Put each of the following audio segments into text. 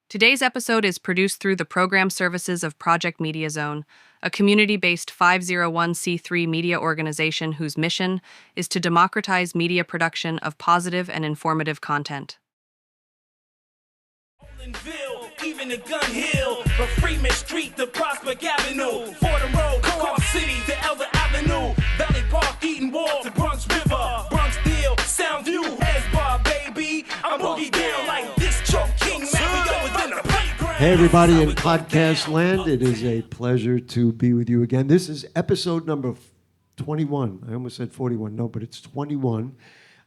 Today's episode is produced through the program services of Project Media Zone, a community-based 501c3 media organization whose mission is to democratize media production of positive and informative content. Even the Gun Hill, from Freeman Street to Prospect Avenue, Fordham Road, Car City to Elder Avenue, Valley Park, Eaton Wall to Bronx River, Bronx Deal, Soundview, S-Bar, baby. I'm boogie down like this Choke King, man. We go within the playground. Hey, everybody in podcast land. It is a pleasure to be with you again. This is episode number 21. I almost said 41. No, but it's 21.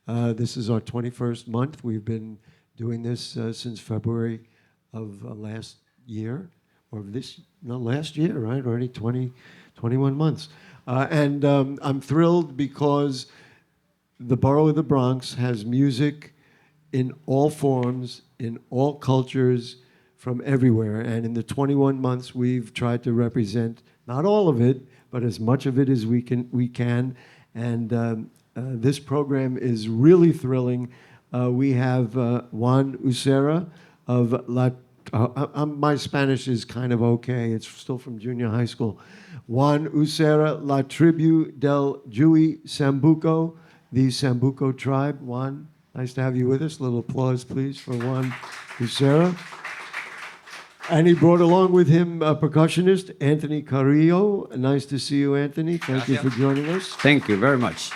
This is our 21st month. We've been doing this since February of last year, or last year, right? Already 21 months. And I'm thrilled because the borough of the Bronx has music in all forms, in all cultures, from everywhere. And in the 21 months, we've tried to represent not all of it, but as much of it as we can. And this program is really thrilling. We have JUAN USERA of my Spanish is kind of okay. It's still from junior high school. JUAN USERA, La Tribu del Juey Sambuco, the Sambuco tribe. JUAN, nice to have you with us. A little applause, please, for JUAN USERA. And he brought along with him a percussionist, Anthony Carillo. Nice to see you, Anthony. Thank you for joining us. Thank you very much.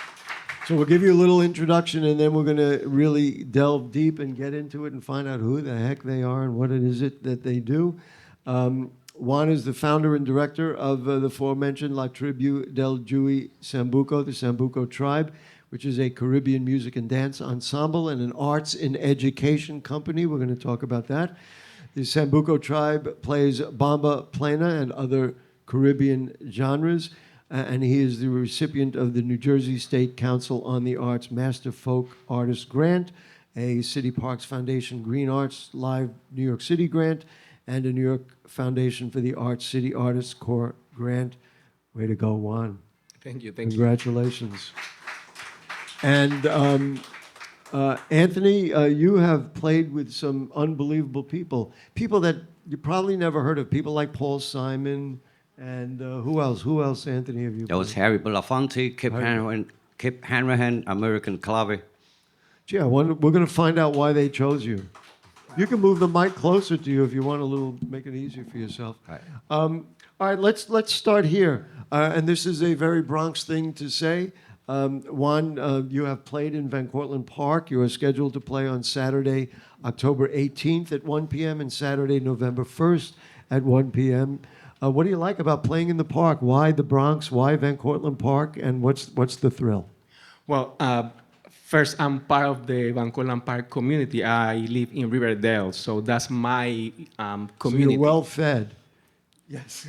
So we'll give you a little introduction, and then we're going to really delve deep and get into it and find out who the heck they are and what it is that they do. JUAN is the founder and director of the aforementioned La Tribu del Juey Sambuco, the Sambuco tribe, which is a Caribbean music and dance ensemble and an arts and education company. We're going to talk about that. The Sambuco tribe plays Bomba, Plena, and other Caribbean genres. And he is the recipient of the New Jersey State Council on the Arts Master Folk Artist Grant, a City Parks Foundation Green Arts Live New York City grant, and a New York Foundation for the Arts City Artists Corps grant. Way to go, JUAN. Thank you. Congratulations. And Anthony, you have played with some unbelievable people that you probably never heard of, people like Paul Simon. And who else, Anthony, have you That was played? Harry Belafonte, Kip Hanrahan, American Clave. Gee, we're going to find out why they chose you. You can move the mic closer to you if you want make it easier for yourself. Right. All right, let's start here. And this is a very Bronx thing to say. JUAN, you have played in Van Cortlandt Park. You are scheduled to play on Saturday, October 18th at 1 p.m. and Saturday, November 1st at 1 p.m. What do you like about playing in the park? Why the Bronx? Why Van Cortlandt Park? And what's the thrill? Well, first, I'm part of the Van Cortlandt Park community. I live in Riverdale, so that's my community. So you're well fed. Yes.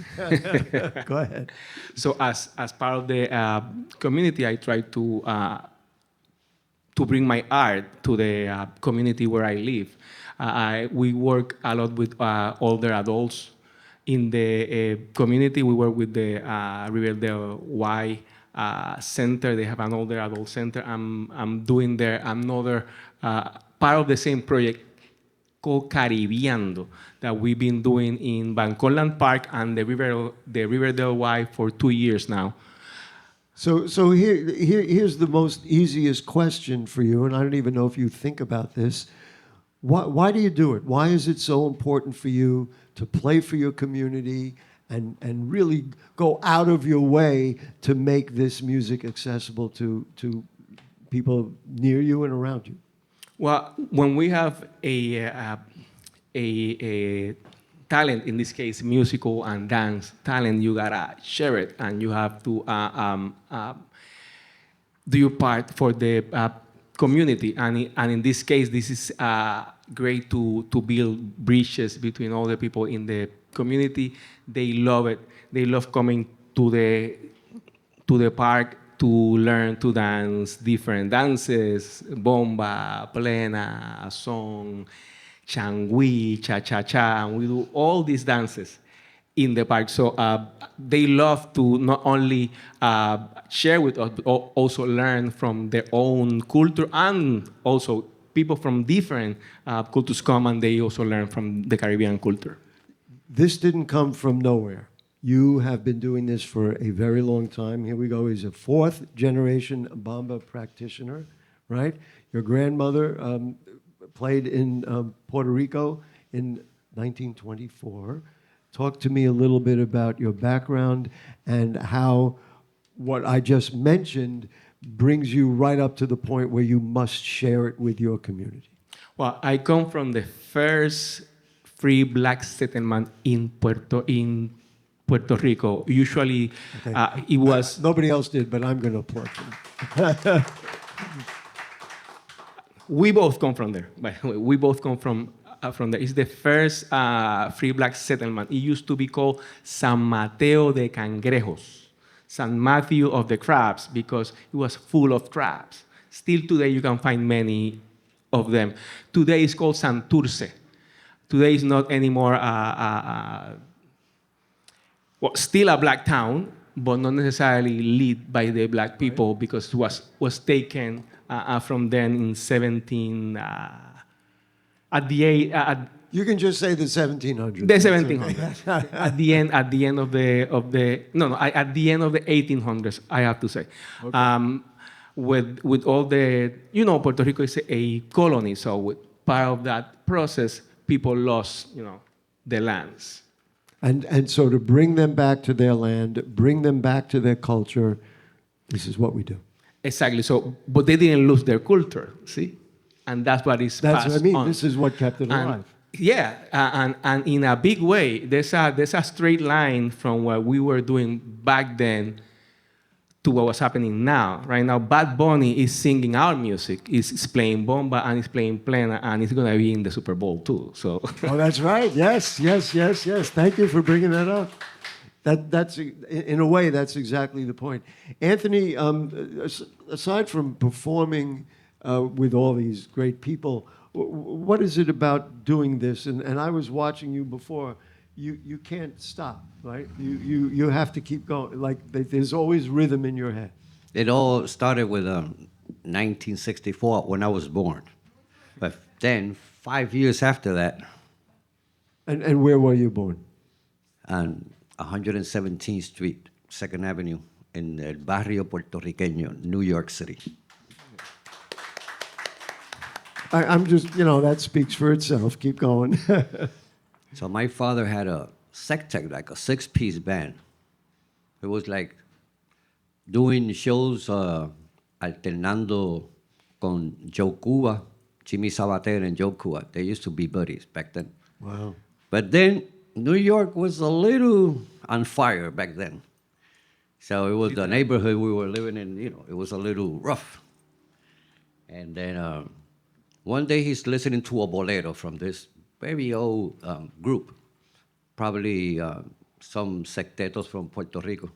Go ahead. So as part of the community, I try to bring my art to the community where I live. We work a lot with older adults. In the community, we work with the Riverdale Y Center. They have an older adult center. I'm doing there another part of the same project called Caribeando that we've been doing in Van Cortlandt Park and the Riverdale Y for 2 years now. So here's the most easiest question for you, and I don't even know if you think about this. Why do you do it? Why is it so important for you to play for your community and really go out of your way to make this music accessible to people near you and around you? Well, when we have a talent, in this case, musical and dance talent, you gotta share it, and you have to do your part for the community. And in this case, this is great to build bridges between all the people in the community. They love it. They love coming to the park to learn to dance different dances, bomba, plena, song, changui, cha-cha-cha, and we do all these dances in the park. So they love to not only share with us, but also learn from their own culture and also people from different cultures come and they also learn from the Caribbean culture. This didn't come from nowhere. You have been doing this for a very long time. Here we go. He's a fourth generation Bomba practitioner, right? Your grandmother played in Puerto Rico in 1924. Talk to me a little bit about your background and how what I just mentioned brings you right up to the point where you must share it with your community. Well, I come from the first free black settlement in Puerto Rico. Usually, Okay. it was Nobody else did, but I'm going to applaud them. we both come from there. By the way, we both come from there. It's the first free black settlement. It used to be called San Mateo de Cangrejos, San Matthew of the crabs, because it was full of crabs. Still today, you can find many of them. Today, it's called Santurce. Today is not anymore still a black town, but not necessarily led by the black people, because it was taken from then in 17 You can just say the 1700s. the 1700s. at the end of the at the end of the 1800s, I have to say. Okay. With all the Puerto Rico is a colony, so with part of that process, people lost the lands. And so to bring them back to their land, bring them back to their culture, this is what we do. Exactly. So, but they didn't lose their culture, see, and that's what is That's passed what I mean. on. This is what kept it alive. And in a big way, there's a straight line from what we were doing back then to what was happening now. Right now, Bad Bunny is singing our music. He's playing Bomba and he's playing Plena, and he's going to be in the Super Bowl too. So. Oh, that's right. Yes. Thank you for bringing that up. That's in a way, that's exactly the point. Anthony, aside from performing with all these great people, what is it about doing this? And I was watching you before. You can't stop, right? You have to keep going. Like there's always rhythm in your head. It all started with 1964 when I was born. But then, 5 years after that, And where were you born? on 117th Street, 2nd Avenue, in El Barrio Puertorriqueño, New York City. I'm just, that speaks for itself. Keep going. So my father had a sectet, like a 6-piece band. It was like doing shows alternando con Joe Cuba, Jimmy Sabater and Joe Cuba. They used to be buddies back then. Wow. But then New York was a little on fire back then. So it was the neighborhood we were living in, it was a little rough. And then one day he's listening to a bolero from this very old group, probably some sectetos from Puerto Rico.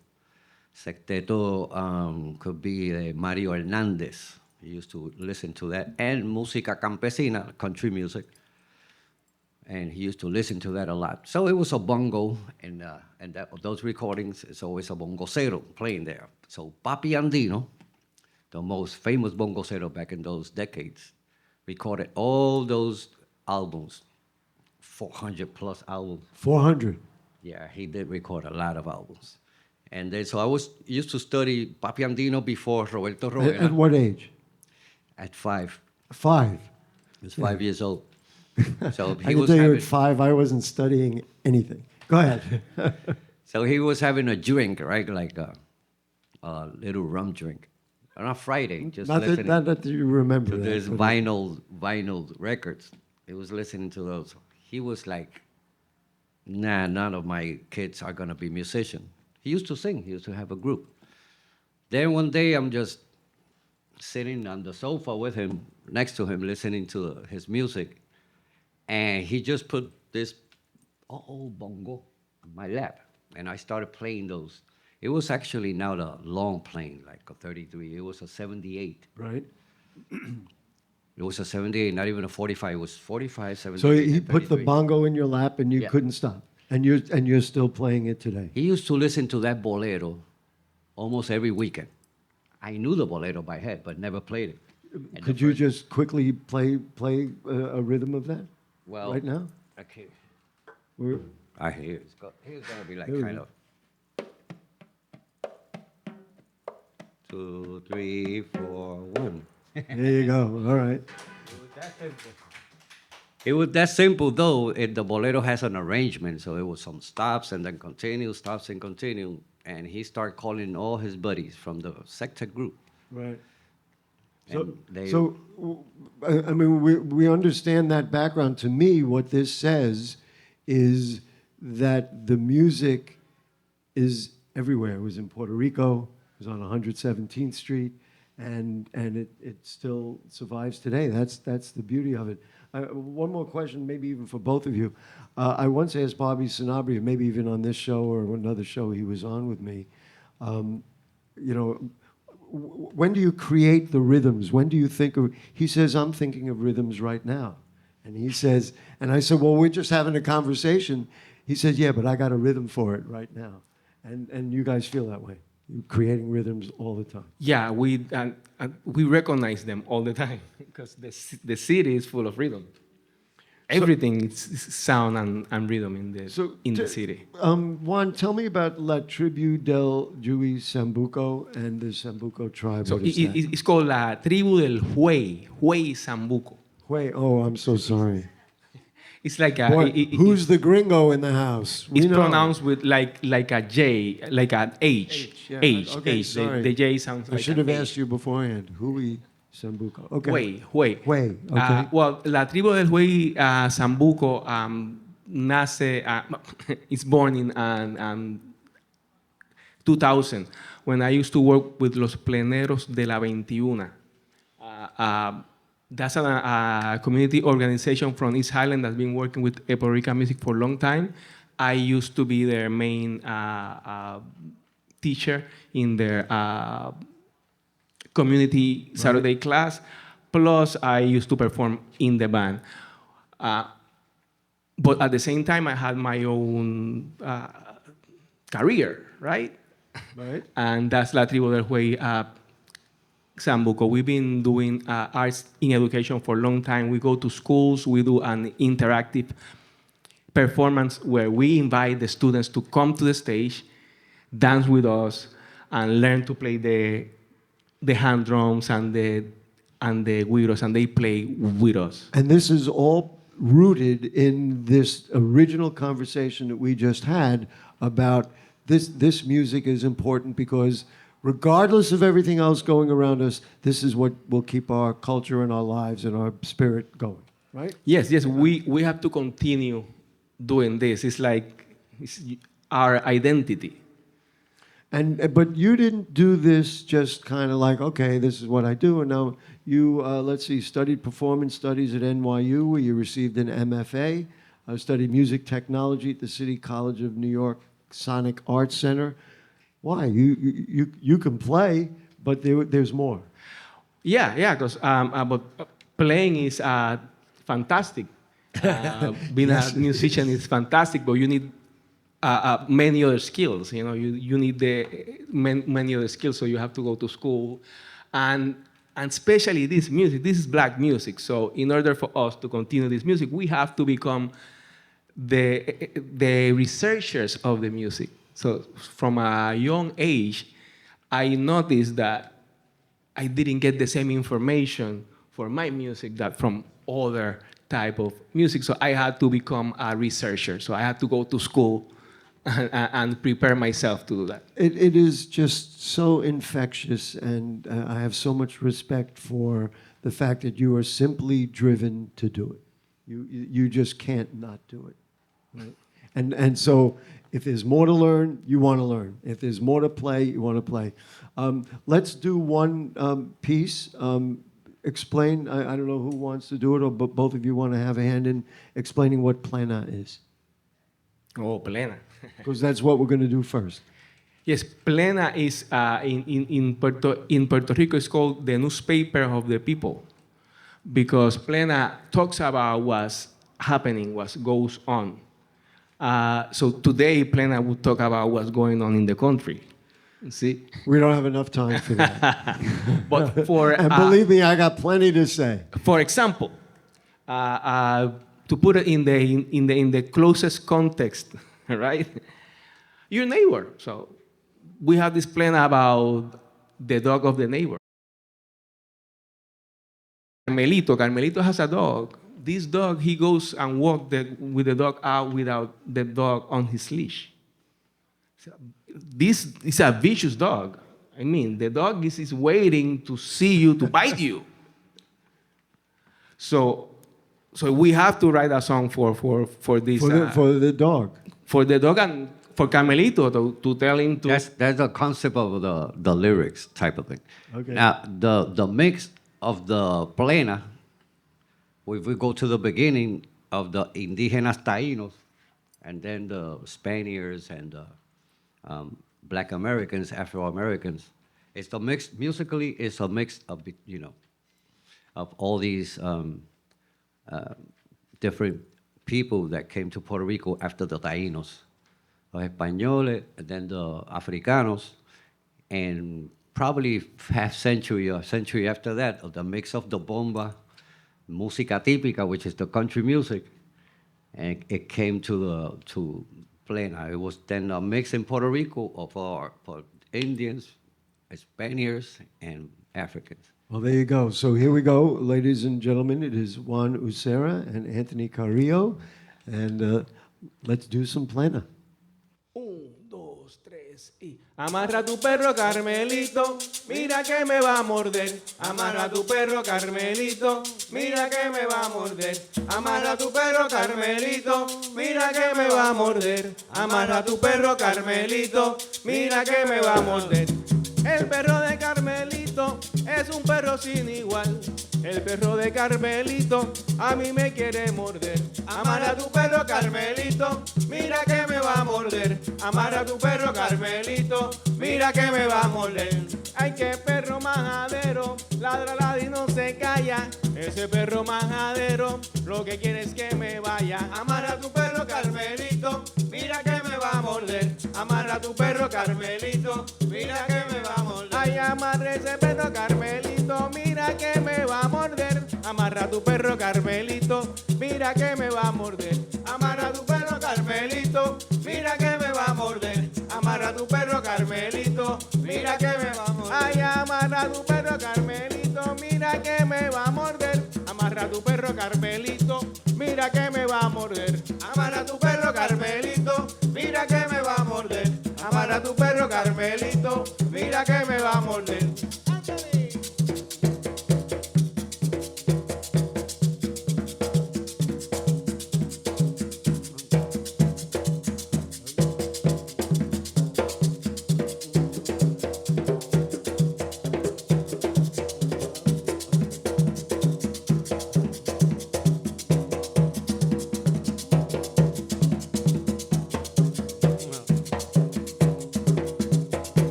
Secteto could be Mario Hernandez. He used to listen to that. And música campesina, country music. And he used to listen to that a lot. So it was a bongo, and those recordings, it's always a bongocero playing there. So Papi Andino, the most famous bongocero back in those decades, recorded all those albums, 400 plus albums. 400. Yeah, he did record a lot of albums. And then, so I used to study Papi Andino before Roberto Roena. At what age? At 5. 5. He was 5 years old. So I can tell you at 5, I wasn't studying anything. Go ahead. So he was having a drink, right? Like a little rum drink. On a Friday, just listening not that you remember to that. these vinyl records. He was listening to those. He was like, nah, none of my kids are going to be musicians. He used to sing. He used to have a group. Then one day, I'm just sitting on the sofa with him, next to him, listening to his music. And he just put this old bongo on my lap. And I started playing those. It was actually not a long plane, like a 33. It was a 78. Right. It was a 78, not even a 45. It was 45, 78. So he and put the 33. bongo in your lap and you Yeah. couldn't stop. And you're still playing it today. He used to listen to that bolero almost every weekend. I knew the bolero by head, but never played it. Could you just quickly play a rhythm of that Well, right now? Okay. We're, I hear it's gonna be like Here we kind go. of 2, 3, 4, 1. there you go. All right. It was that simple though. The bolero has an arrangement, so it was some stops and then continue, stops and continue, and he started calling all his buddies from the sector group. Right. And they- I mean, we understand that background. To me, what this says is that the music is everywhere. It was in Puerto Rico. It was on 117th Street, and it still survives today. That's the beauty of it. One more question, maybe even for both of you. I once asked Bobby Sanabria, maybe even on this show or another show he was on with me, when do you create the rhythms? When do you think of, he says, I'm thinking of rhythms right now. And he says, and I said, well, we're just having a conversation. He said, yeah, but I got a rhythm for it right now. And you guys feel that way. You're creating rhythms all the time. Yeah, we recognize them all the time because the city is full of rhythm. Everything is sound and rhythm in the city. Juan, tell me about La Tribu del Juey Sambuco and the Sambuco tribe. So What is that? it's called La Tribu del Juey Sambuco. Wait, oh, I'm so sorry. It's like a. Boy, who's the gringo in the house? We It's know. pronounced with like a J, like an H. Yeah. H. Okay, H. sorry. The J sounds I like should an have H. asked you beforehand. Juey Sambuco. Okay. Juey. Juey, okay. Well, La Tribu del Juey Sambuco nace, it's born in 2000 when I used to work with los pleneros de la 21. That's a community organization from East Highland that's been working with Puerto Rican music for a long time. I used to be their main teacher in their community Saturday class. Plus, I used to perform in the band. But at the same time, I had my own career, right? Right. And that's La Tribu del Juey Sambuco. We've been doing arts in education for a long time. We go to schools. We do an interactive performance where we invite the students to come to the stage, dance with us, and learn to play the hand drums and the güiros, and they play with us. And this is all rooted in this original conversation that we just had about this music is important because regardless of everything else going around us, this is what will keep our culture and our lives and our spirit going, right? Yes, we have to continue doing this. It's like it's our identity. But you didn't do this just kind of like, okay, this is what I do. And now you, studied performance studies at NYU, where you received an MFA, studied music technology at the City College of New York Sonic Arts Center. Why? You can play, but there's more. Yeah, because but playing is fantastic. Being a musician is fantastic, but you need many other skills. You know, you need many other skills, so you have to go to school, and especially this music. This is black music, so in order for us to continue this music, we have to become the researchers of the music. So from a young age, I noticed that I didn't get the same information for my music that from other type of music. So I had to become a researcher. So I had to go to school and prepare myself to do that. It is just so infectious, and I have so much respect for the fact that you are simply driven to do it. You just can't not do it. Right? And so if there's more to learn, you want to learn. If there's more to play, you want to play. Let's do one piece. Explain, I don't know who wants to do it, but both of you want to have a hand in explaining what Plena is. Oh, Plena. Because that's what we're going to do first. Yes, Plena is in Puerto Rico. It's called the newspaper of the people, because Plena talks about what's happening, what goes on. So today, Plena would talk about what's going on in the country. See? We don't have enough time for that. But for And believe me, I got plenty to say. for example, to put it in the closest context, right? Your neighbor. So we have this plan about the dog of the neighbor. Carmelito has a dog. This dog, he goes and walks with the dog out without the dog on his leash. So this is a vicious dog. I mean, the dog is waiting to see you, to bite you. So we have to write a song for this. For the dog. For the dog and for Carmelito to tell him to. That's the concept of the lyrics type of thing. Okay. Now, the mix of the Plena, if we go to the beginning of the Indígenas Taínos, and then the Spaniards and the Black Americans, Afro-Americans, it's the mix, musically, it's a mix of, of all these different people that came to Puerto Rico after the Taínos. Los Españoles, and then the Africanos, and probably half century or century after that, of the mix of the Bomba, música típica, which is the country music, and it came to Plena. It was then a mix in Puerto Rico of for Indians, Spaniards, and Africans. Well, there you go. So here we go, ladies and gentlemen. It is JUAN USERA and Anthony Carillo, and let's do some Plena. 1, 2, 3 y amarra tu perro Carmelito, mira que me va a morder. Amarra tu perro Carmelito, mira que me va a morder. Amarra tu perro Carmelito, mira que me va a morder. Amarra tu perro Carmelito, mira que me va a morder. El perro de Carmelito es un perro sin igual. El perro de Carmelito a mí me quiere morder. Amarra tu perro Carmelito, mira que me va a morder. Amarra tu perro Carmelito, mira que me va a morder. Ay, qué perro majadero, ladra, ladra y no se calla. Ese perro majadero lo que quiere es que me vaya. Amarra tu perro Carmelito, mira que me va a morder. Amarra tu perro Carmelito, mira que me va a morder. Ay, amarra ese perro Carmelito, mira que me va a morder. Amarra tu perro Carmelito, mira que me va a morder. Amarra tu perro Carmelito, mira que me va a morder. Amarra tu perro Carmelito, mira que me va a morder. Ay, amarra tu perro Carmelito, mira que me va a morder. Amarra tu perro Carmelito, mira que me va a morder. Amarra tu perro Carmelito, mira que me va a morder. Amarra tu perro Carmelito, mira que me va a morder.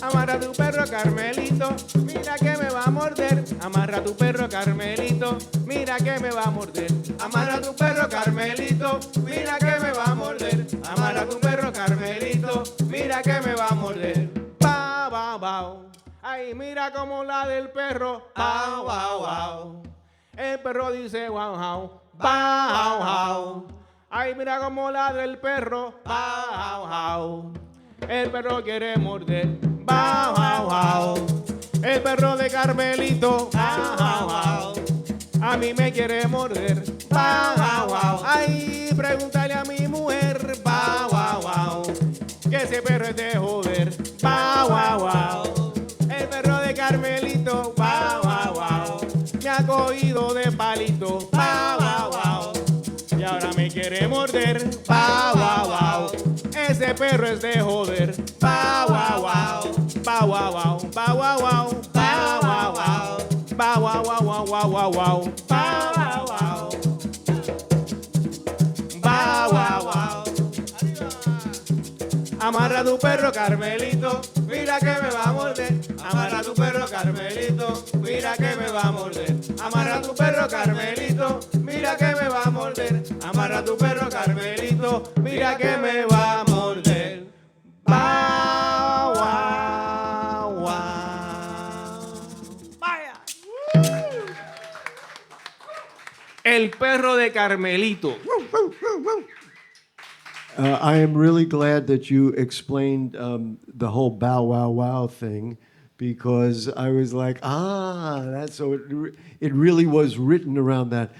Amarra tu perro Carmelito, mira que me va a morder. Amarra tu perro Carmelito, mira que me va a morder. Amarra tu perro Carmelito, mira que me va a morder. Amarra tu perro Carmelito, mira que me va a morder. Ba, ba, ba. Ay, mira cómo la del perro. Ba, ba, ba. El perro dice wow, wow. Ba, wow. Ay, mira cómo la del perro. Ba, wow. El perro quiere morder. Wow, wow, wow. El perro de Carmelito. Wow, wow, wow. A mí me quiere morder. Wow, wow, wow. Ay, pregúntale a mi mujer. Wow, wow, wow. Que ese perro es de joder. Wow, wow, wow. El perro de Carmelito. Wow, wow, wow. Me ha cogido de palito. Wow, wow, wow. Y ahora me quiere morder. Wow, wow, wow. Ese perro es de joder. Wow, wow, wow. Wow, wow, wow. Wow, wow, wow. Wow, wow, wow. Wow, wow, wow, wow, wow, wow, wow. Wow, wow, wow. Wow, wow, wow. Amarra tu perro Carmelito, mira que me va a morder. Amarra tu perro Carmelito, mira que me va a morder. Amarra tu perro Carmelito, mira que me va a morder. Amarra tu perro Carmelito, mira que me va a morder. Bow, wow, wow. Vaya. El perro de Carmelito. I am really glad that you explained the whole bow wow wow thing, because I was like, that's so it really was written around that.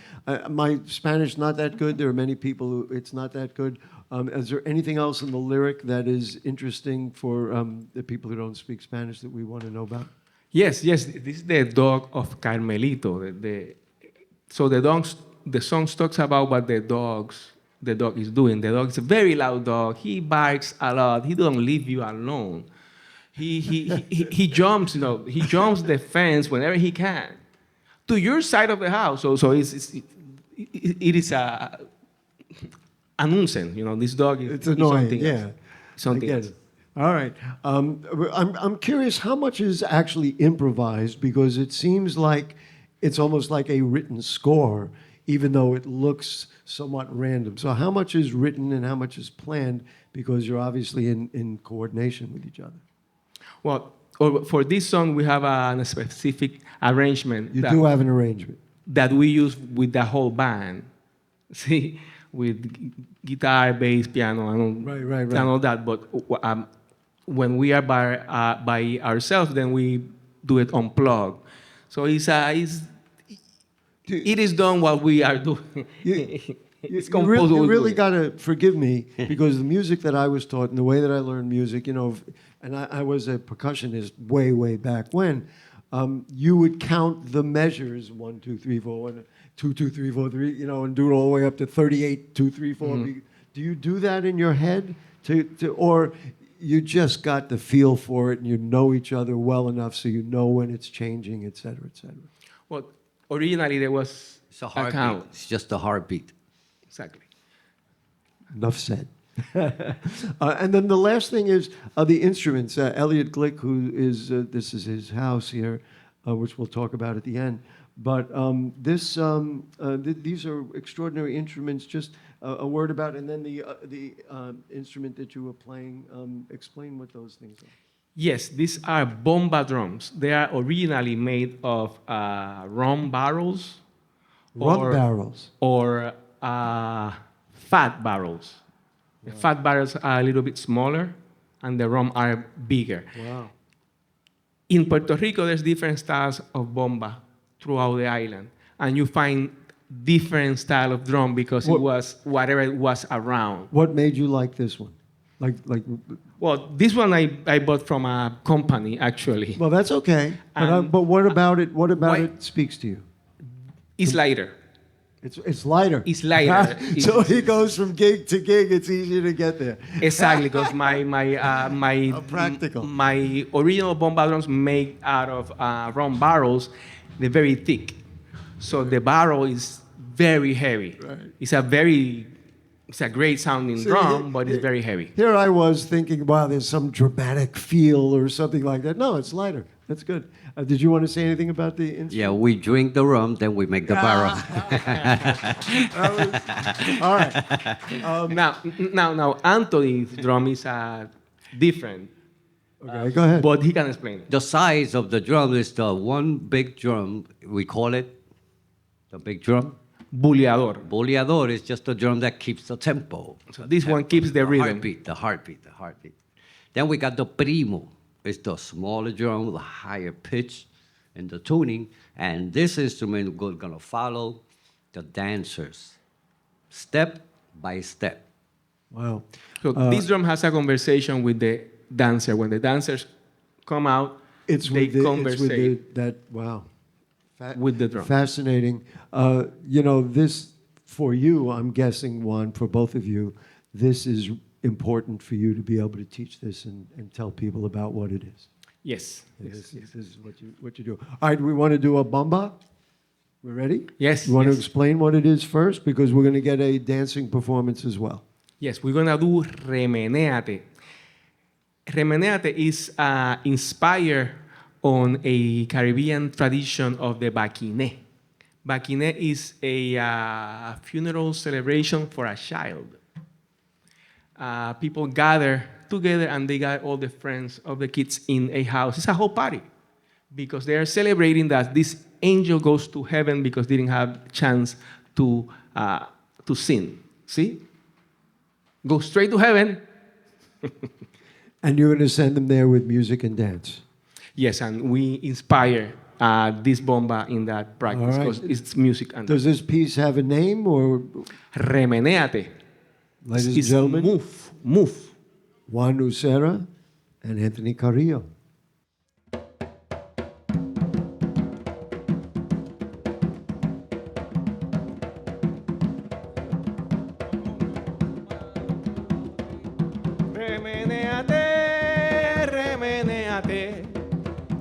My Spanish not that good. There are many people who it's not that good. Is there anything else in the lyric that is interesting for the people who don't speak Spanish that we want to know about? Yes. This is the dog of Carmelito. So the song talks about what the dog is doing. The dog is a very loud dog. He barks a lot. He don't leave you alone. He jumps, he jumps the fence whenever he can to your side of the house. So it is a nuisance. This dog is It's annoying. something Yeah, else. Something I get else. it. All right. I'm curious how much is actually improvised, because it seems like it's almost like a written score, even though it looks somewhat random. So how much is written and how much is planned, because you're obviously in coordination with each other? Well, for this song, we have a specific arrangement. You do have an arrangement. That we use with the whole band. See, with guitar, bass, piano, Right. and all that. But when we are by ourselves, then we do it unplugged. So it is done while we are doing. It's composed. You really got to forgive me, because the music that I was taught and the way that I learned music, and I was a percussionist way back when, you would count the measures 1, 2, 3, 4, 1, 2, 2, 3, 4, 3, and do it all the way up to 38, 2, 3, 4. Mm-hmm. Do you do that in your head, or you just got the feel for it and you know each other well enough so you know when it's changing, et cetera, et cetera? Well, originally there was It's a heartbeat. count. It's just a heartbeat. Exactly. Enough said. And then the last thing is the instruments. Elliot Glick, who is, this is his house here, which we'll talk about at the end. But these are extraordinary instruments. Just a word about, and then the instrument that you were playing. Explain what those things are. Yes, these are Bomba drums. They are originally made of rum barrels. Barrels. Or fat barrels. The fat barrels are a little bit smaller, and the rum are bigger. Wow. In Puerto Rico, there's different styles of bomba throughout the island, and you find different style of drum because it was whatever it was around. What made you like this one? Like. Well, this one I bought from a company, actually. Well, that's okay. But what about it? What about why- it speaks to you? It's lighter. It's lighter. It's lighter. So he goes from gig to gig. It's easier to get there. Exactly, because my practical. My original bomba drums made out of rum barrels. They're very thick, so the barrel is very heavy. Right. It's a great sounding drum, but it's very heavy. Here I was thinking, wow, there's some dramatic feel or something like that. No, it's lighter. That's good. Did you want to say anything about the instrument? Yeah, we drink the rum, then we make the barrel. All right. Now, Anthony's drum is different, Okay, go ahead. but he can explain it. The size of the drum is the one big drum. We call it the big drum. Buleador. Boleador is just a drum that keeps the tempo. So this one keeps the rhythm. The heartbeat. Then we got the primo. It's the smaller drum with a higher pitch and the tuning. And this instrument is going to follow the dancers, step by step. Wow. So this drum has a conversation with the dancer. When the dancers come out, they conversate wow. with the drum. Fascinating. This, for you, I'm guessing, Juan, for both of you, this is important for you to be able to teach this and tell people about what it is. Yes. This is what you do. All right, we want to do a bomba. We ready? Yes. You want yes. to explain what it is first? Because we're going to get a dancing performance as well. Yes, we're gonna do Remenéate. Remenéate is inspired on a Caribbean tradition of the baquiné. Baquiné is a funeral celebration for a child. People gather together and they got all the friends of the kids in a house. It's a whole party because they are celebrating that this angel goes to heaven because they didn't have a chance to sin. See? Go straight to heaven. And you're going to send them there with music and dance. Yes, and we inspire this bomba in that practice All right. because it's music and Does this piece have a name or, Remenéate. ladies and It's gentlemen, move. JUAN USERA and Anthony Carillo. Remenéate, remenéate,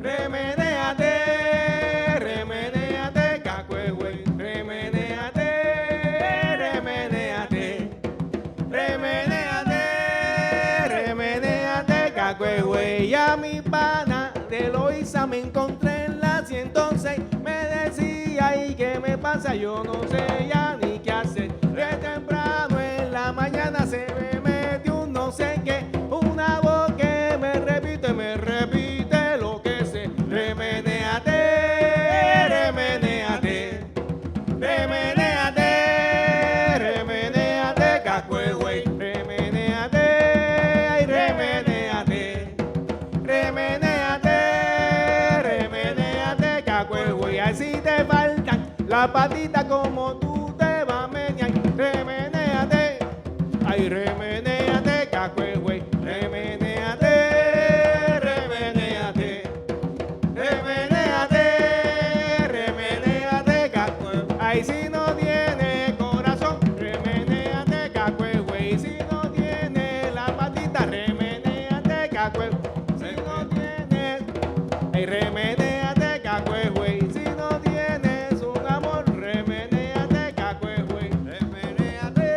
remenéate, remenéate, cacuehue, remenéate, remenéate, remenéate, remenéate, cacuehue. Y a mi pana de Loíza me encontré en la 106, me decía, ¿y qué me pasa? Yo no sé ya ni qué hacer. De temprano en la mañana se me metió un no sé qué, una voz que me repite lo que sé. Remenéate, remenéate, remenéate, remenéate, cacuehue, remenéate, ay, remenéate, remenéate, remenéate, cacuehue. Así te faltan las patitas como tú te vas a menear. Remenéate, ay, remenéate, cacuehue, remenéate, remenéate, remenéate, remenéate, cacuehue. Ay, si no tiene corazón, remenéate, cacuehue. Y si no tiene la patita, remenéate, cacuehue. Si no tienes, ay, remenéate, cacuehue. Y si no tienes un amor, remenéate, cacuehue. Remenéate,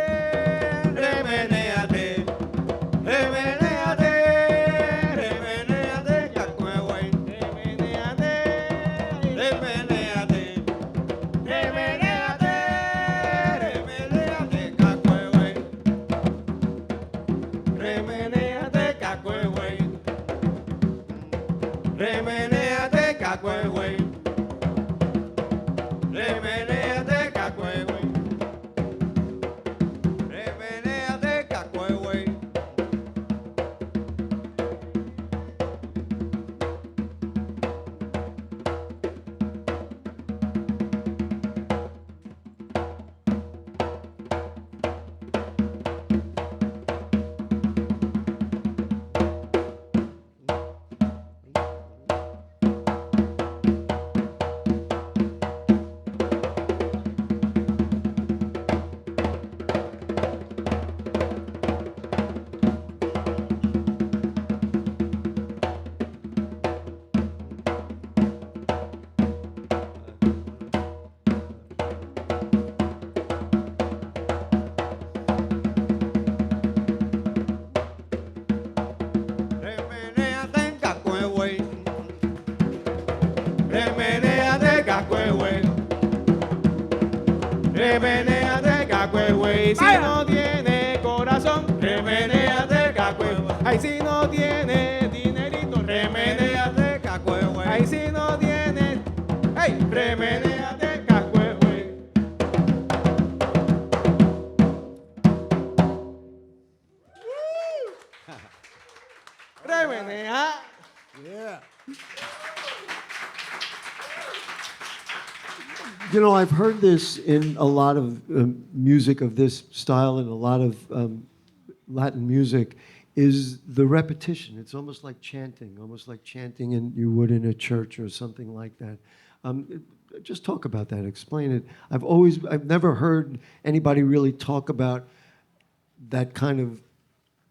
remenéate, remenéate, remenéate, cacuehue. Remenéate, remenéate, remenéate, remenéate, cacuehue. Remenéate, cacuehue. Remenéate, cacuehue. Remenéate, cacuehue. Remenéate, cacuehue. Remenéate, cacuehue. Remenéate, cacuehue. Remenéate, cacuehue. Si no tiene corazón, remenéate, cacuehue. Ay, si no tiene dinerito, remenéate, cacuehue. Ay, si no tiene, ay, remenéate, cacuehue. Remenea. You know, I've heard this in a lot of music of this style and a lot of Latin music, is the repetition. It's almost like chanting in you would in a church or something like that. Just talk about that, explain it. I've never heard anybody really talk about that kind of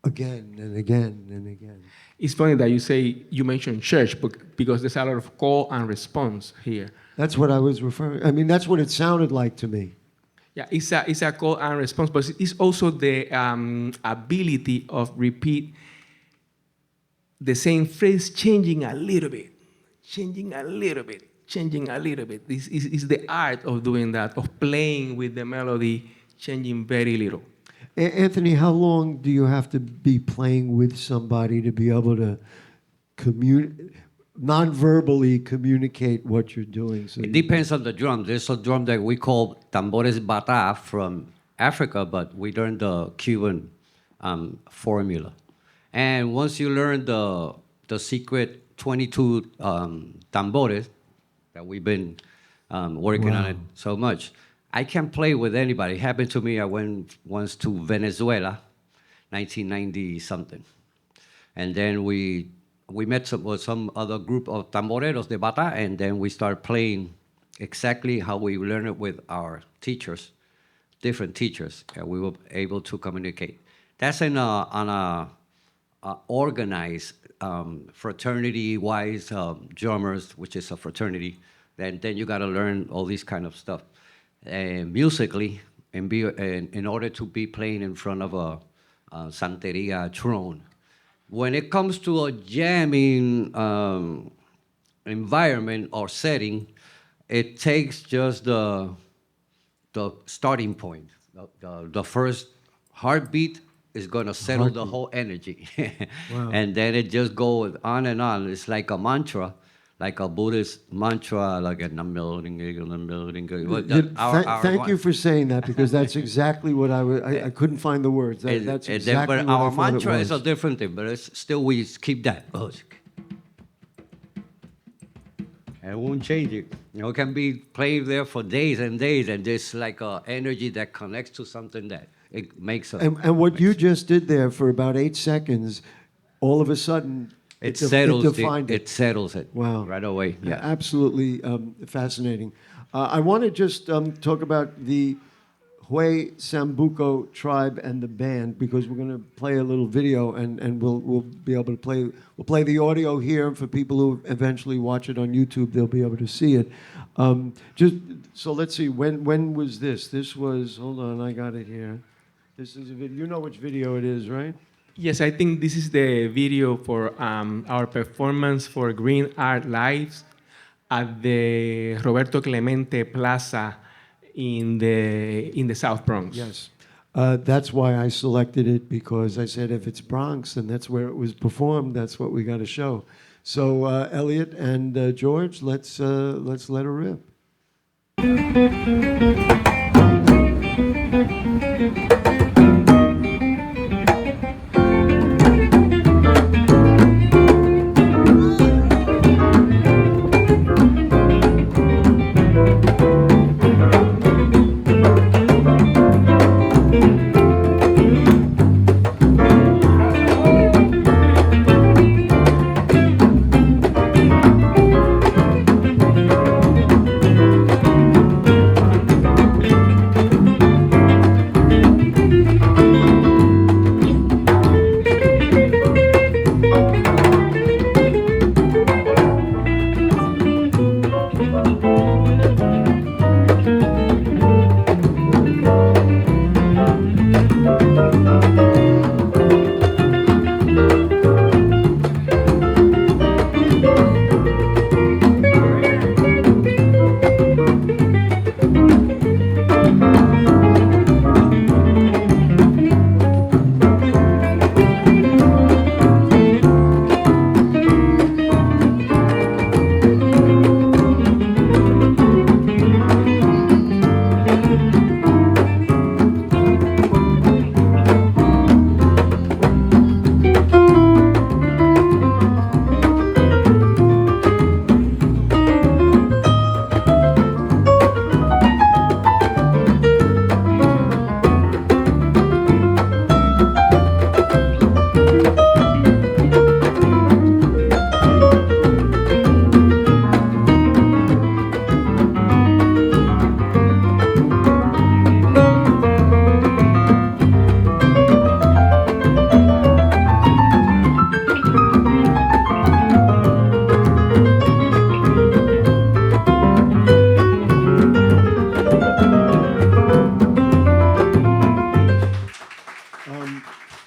again and again and again. It's funny that you mentioned church because there's a lot of call and response here. That's what I was referring. I mean, that's what it sounded like to me. Yeah, it's a call and response, but it's also the ability of repeat the same phrase changing a little bit, changing a little bit, changing a little bit. This is the art of doing that, of playing with the melody, changing very little. Anthony, how long do you have to be playing with somebody to be able to non-verbally communicate what you're doing? So It depends on the drum. There's a drum that we call tambores bata from Africa, but we learned the Cuban formula. And once you learn the secret 22 tambores that we've been working on it so much, I can play with anybody. It happened to me. I went once to Venezuela, 1990 something, and then we met some other group of tamboreros de bata, and then we started playing exactly how we learned it with our teachers, different teachers, and we were able to communicate. That's on a organized fraternity-wise drummers, which is a fraternity. Then you got to learn all these kind of stuff. Musically, in order to be playing in front of a Santeria throne. When it comes to a jamming environment or setting, it takes just the starting point. The first heartbeat is going to settle the whole energy. And then it just goes on and on. It's like a mantra, like a Buddhist mantra, like a nam building. Thank you for saying that, because that's exactly what I couldn't find the words. That's exactly but what our I thought mantra it was. is a different thing, but it's still we keep that. And it won't change it. It can be playing there for days and days, and there's like an energy that connects to something that it makes us. And what you just did there for about 8 seconds, all of a sudden, It settles it. defined It settles it. Wow. Right away. Yeah. Absolutely fascinating. I want to just talk about the Juey Sambuco tribe and the band, because we're going to play a little video, and we'll be able to play. We'll play the audio here for people who eventually watch it on YouTube. They'll be able to see it. So let's see. When was this? This was. Hold on, I got it here. This is a video. You know which video it is, right? Yes, I think this is the video for our performance for Green Art Lives at the Roberto Clemente Plaza in the South Bronx. Yes. That's why I selected it, because I said if it's Bronx and that's where it was performed, that's what we got to show. So Elliot and George, let's let her rip.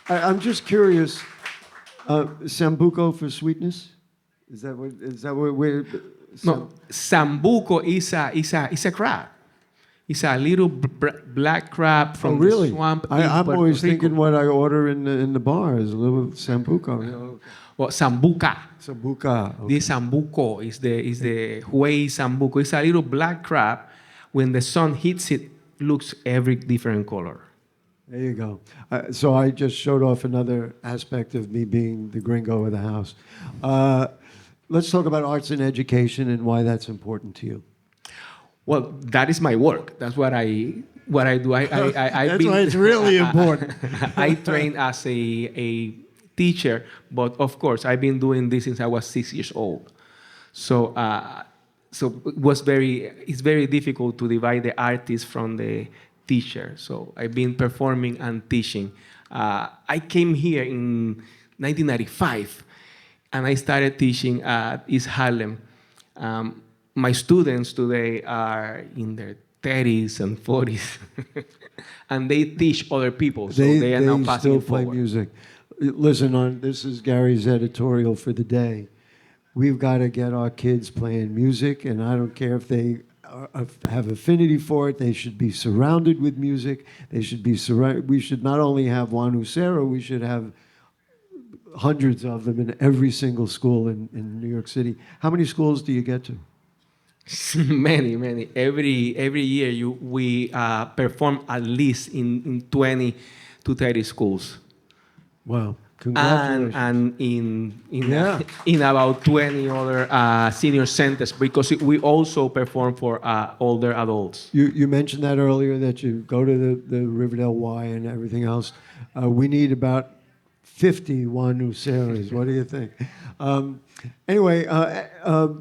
I'm just curious. Sambuco for sweetness? Is that what we're... No, Sambuco is a crab. It's a little black crab from really? the swamp in I'm Puerto always Rico. thinking what I order in the bar is a little Sambuco. You know? Well, Sambuca. Sambuca. Okay. This Sambuco is the Juey Sambuco. It's a little black crab. When the sun hits it, looks every different color. There you go. So I just showed off another aspect of me being the gringo of the house. Let's talk about arts and education and why that's important to you. Well, that is my work. That's what I do. That's why it's really important. I train as a teacher, but of course, I've been doing this since I was 6 years old. So it's very difficult to divide the artist from the teacher. So I've been performing and teaching. I came here in 1995, and I started teaching at East Harlem. My students today are in their 30s and 40s, and they teach other people, so they are now passing still it play forward. music. Listen, this is Gary's editorial for the day. We've got to get our kids playing music, and I don't care if they have affinity for it. They should be surrounded with music. They should be surrounded. We should not only have JUAN USERA, we should have hundreds of them in every single school in New York City. How many schools do you get to? Many. Every year we perform at least in 20 to 30 schools. Wow. Congratulations. And in about 20 other senior centers, because we also perform for older adults. You mentioned that earlier, that you go to the Riverdale Y and everything else. We need about 50 JUAN USERAs. What do you think? Anyway,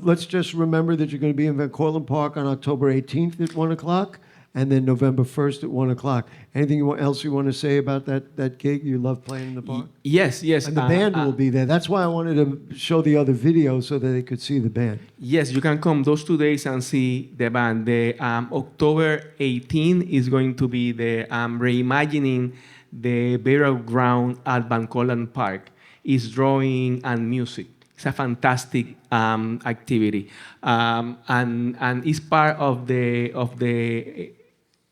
let's just remember that you're going to be in Van Cortlandt Park on October 18th at 1 o'clock, and then November 1st at 1 o'clock. Anything else you want to say about that gig? You love playing in the park? Yes. And the band will be there. That's why I wanted to show the other video so that they could see the band. Yes, you can come those 2 days and see the band. The October 18 is going to be the reimagining the burial ground at Van Cortlandt Park. It's drawing and music. It's a fantastic activity, and it's part of the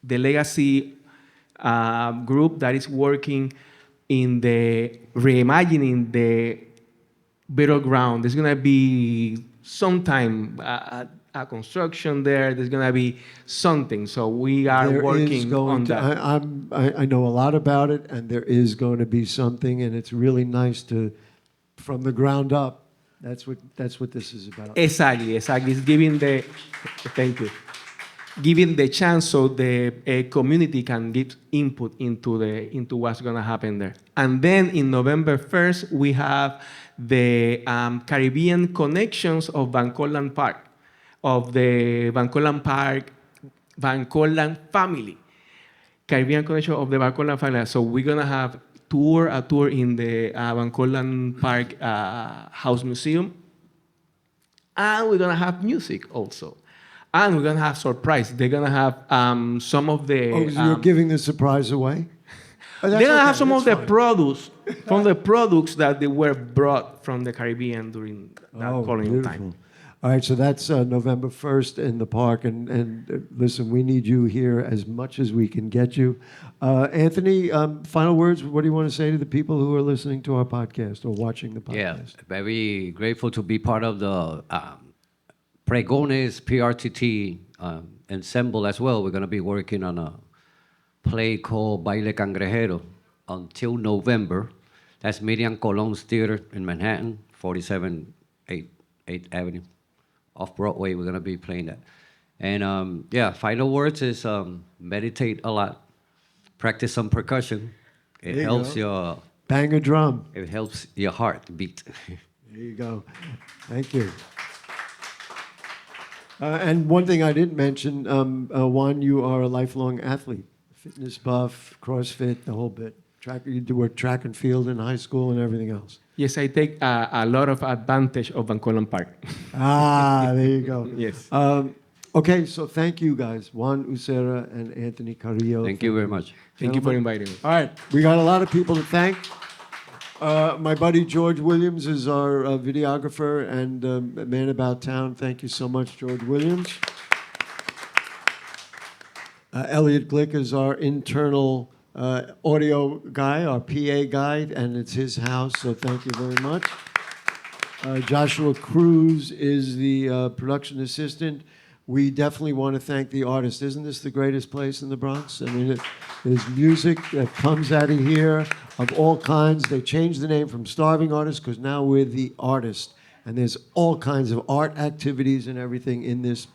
legacy group that is working in the reimagining the burial ground. There's gonna be sometime a construction there. There's gonna be something. So we are working on that. I know a lot about it, and there is going to be something, and it's really nice to, from the ground up. That's what this is about. Exactly. It's giving giving the chance so the community can give input into what's gonna happen there. And then in November 1st, we have the Caribbean connections of Van Cortlandt Park, of the Van Cortlandt family. Caribbean connection of the Van Cortlandt family. So we're gonna have a tour in the Van Cortlandt Park House Museum, and we're gonna have music also, and we're gonna have surprise. They're gonna have some of the. Oh, so you're giving the surprise away? Oh, they're gonna have some of the produce from the products that they were brought from the Caribbean during that colonial time. All right, so that's November 1st in the park, and listen, we need you here as much as we can get you. Anthony, final words. What do you want to say to the people who are listening to our podcast or watching the podcast? Yeah, very grateful to be part of the Pregones PRTT ensemble as well. We're going to be working on a play called Baile Cangrejero until November. That's Miriam Colon's Theater in Manhattan, 47 8th Avenue. Off Broadway, we're going to be playing that. And final words is meditate a lot. Practice some percussion. It helps your... Bang a drum. It helps your heart beat. There you go. Thank you. And one thing I didn't mention, Juan, you are a lifelong athlete. Fitness buff, CrossFit, the whole bit. You do work track and field in high school and everything else. Yes, I take a lot of advantage of Van Cortlandt Park. There you go. Yes. Okay, so thank you guys, JUAN USERA and Anthony Carillo. Thank you very much. Thank you for inviting me. All right, we got a lot of people to thank. My buddy George Williams is our videographer and man about town. Thank you so much, George Williams. Elliot Glick is our internal audio guy, our PA guy, and it's his house, so thank you very much. Joshua Cruz is the production assistant. We definitely want to thank the artist. Isn't this the greatest place in the Bronx? I mean, there's music that comes out of here of all kinds. They changed the name from Starving Artist because now we're the artist. And there's all kinds of art activities and everything in this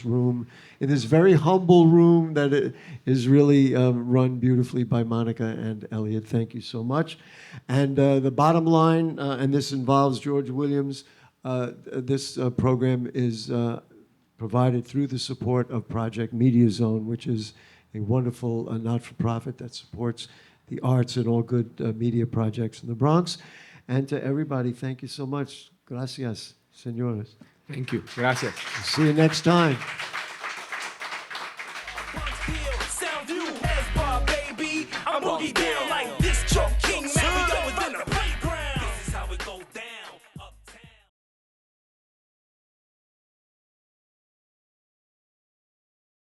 room, in this very humble room that is really run beautifully by Monica and Elliot. Thank you so much. And the bottom line, and this involves George Williams, this program is provided through the support of Project Media Zone, which is a wonderful not-for-profit that supports the arts and all good media projects in the Bronx. And to everybody, thank you so much. Gracias, señores. Thank you. Gracias. See you next time.